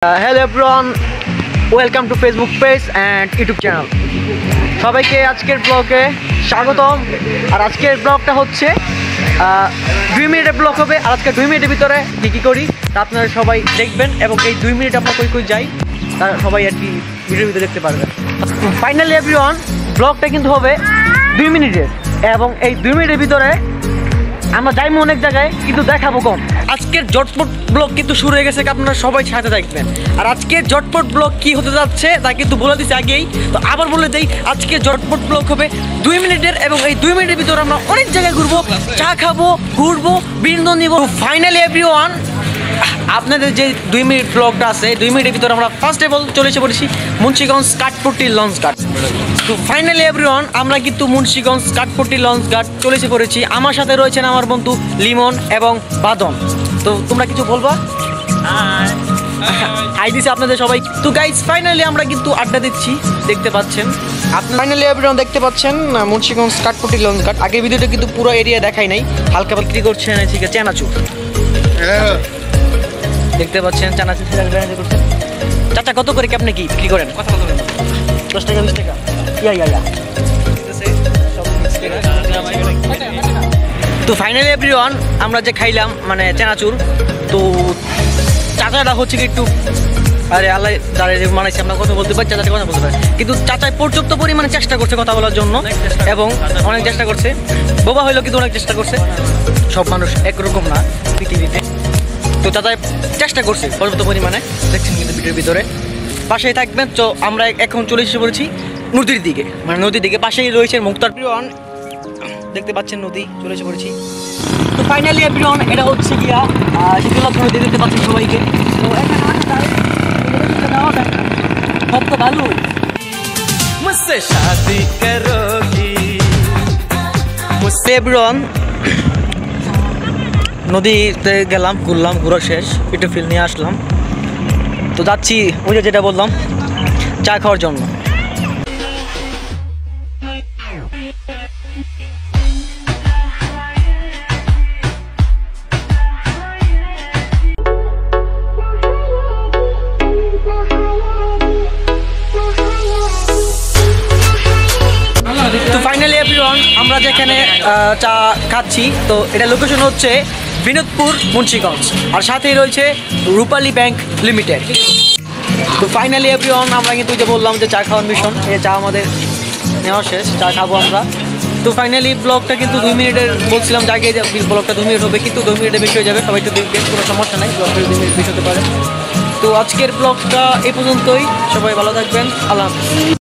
Hello everyone, welcome to Facebook page and YouTube channel. সবাইকে আজকের ব্লগে স্বাগতম। আর আজকের ব্লগটা হচ্ছে 2 মিনিটের ব্লগ হবে। আর আজকে 2 মিনিটের ভিতরে কি করি তা আপনারা সবাই দেখবেন এবং এই 2 মিনিট আমরা কই যাই তা সবাই আর কি ভিডিওর ভিতরে দেখতে পারবেন। ফাইনালি এভরিওয়ান, ব্লগটা কিন্তু হবে 2 মিনিটের এবং এই 2 মিনিটের ভিতরে আমরা যাইমু অনেক জায়গায়, কিন্তু দেখাবো কম। আজকের জটপট ব্লগ কিন্তু শুরু হয়ে গেছে, আপনারা সবাই সাথে থাকবেন। আর আজকের জটপট ব্লগ কি হতে যাচ্ছে তা কিন্তু বলে দিচ্ছি আগেই, তো আবার বলে দেই আজকে জটপট ব্লগ হবে 2 মিনিটের এবং এই 2 মিনিটের ভিতরে আমরা অনেক জায়গায় ঘুরবো, চা খাবো, ঘুরবো, বিনোদন নিব। ফাইনালি এভরিওয়ান, আপনাদের যে 2 মিনিট ব্লগটা আছে 2 মিনিটের ভিতরে আমরা ফার্স্ট অফ অল চলে এসে পড়েছি মুন্সিগঞ্জ কাঠপট্টি লঞ্চ ঘাট। তো ফাইনালি এভরিওয়ান, আমরা কিন্তু মুন্সিগঞ্জ কাঠপট্টি লঞ্চ ঘাট চলে এসে পড়েছি। আমার সাথে রয়েছেন আমার বন্ধু লিমন এবং বাদন। তো তোমরা কিছু বলবা? হাই দিছি আপনাদের সবাই। তো গাইস ফাইনালি আমরা কিন্তু আড্ডা দিচ্ছি, দেখতে পাচ্ছেন আপনারা। ফাইনালি এভরিওয়ান দেখতে পাচ্ছেন মুন্সিগঞ্জ কাঠপট্টি লঞ্চ ঘাট। আগের ভিডিওটা কিন্তু পুরো এরিয়া দেখাই নাই, হালকা বিক্রি করছেন ঠিক আছে চানাচুর, দেখতে পাচ্ছেন চানাচুর করছেন। চাচা কত করে কি আপনি কি বিক্রি করেন? কথা বলবেন 10 টাকা 20 টাকা ইয়া। তো ফাইনালি এভরিওয়ান, আমরা যে খাইলাম মানে চানাচুর, তো চাচাটা হচ্ছে কি একটু আরে আল্লাহ যারা মানাইছে আমরা কথা বলতে পারি, চাচাটা কথা বলতে পারি, কিন্তু চাচাই পর্যাপ্ত পরিমাণে চেষ্টা করছে কথা বলার জন্য এবং অনেক চেষ্টা করছে। বোবা হইলো কিন্তু অনেক চেষ্টা করছে। সব মানুষ একরকম না পৃথিবীতে, তো চাচা চেষ্টা করছে পর্যাপ্ত পরিমাণে, দেখছেন কিন্তু ভিডিওর ভিতরে। পাশেই থাকবেন। তো আমরা এখন চলে এসে পড়েছি নদীর দিকে, মানে নদীর দিকে পাশেই রয়েছে মুক্তার প্রিয়ন, দেখতে পাচ্ছেন নদী, চলে এসে পড়েছি। তো ফাইনালি এভরিওয়ান, এটা হচ্ছে গিয়া শীতলক্ষ নদী, দেখতে পাচ্ছেন সবাইকে। তো সব তো ভালো এভরিওয়ান, নদীতে গেলাম, ঘুরলাম, ঘুরা শেষ, একটু ফিল নিয়ে আসলাম। তো যাচ্ছি ওই যে যেটা বললাম চা খাওয়ার জন্য। তো ফাইনালি এভরিওয়ান, আমরা যেখানে চা খাচ্ছি, তো এটা লোকেশন হচ্ছে বিনোদপুর মুন্সিগঞ্জ, আর সাথেই রয়েছে রূপালী ব্যাংক লিমিটেড। তো ফাইনালি এভরিওয়ান, আমরা কিন্তু যে বললাম যে চা খাওয়ার মিশন, এই চা আমাদের নেওয়া শেষ, চা খাবো আমরা। তো ফাইনালি ব্লগটা কিন্তু 2 মিনিটের বলছিলাম যে আগে ব্লগটা 2 মিনিট হবে, কিন্তু 2 মিনিটে বেশি হয়ে যাবে, সবাই তো দেখবেন, কোনো সমস্যা নাই, ব্লগটা 2 মিনিট বেশি হতে পারে। তো আজকের ব্লগটা এই পর্যন্তই, সবাই ভালো থাকবেন, আল্লাহ হাফেজ।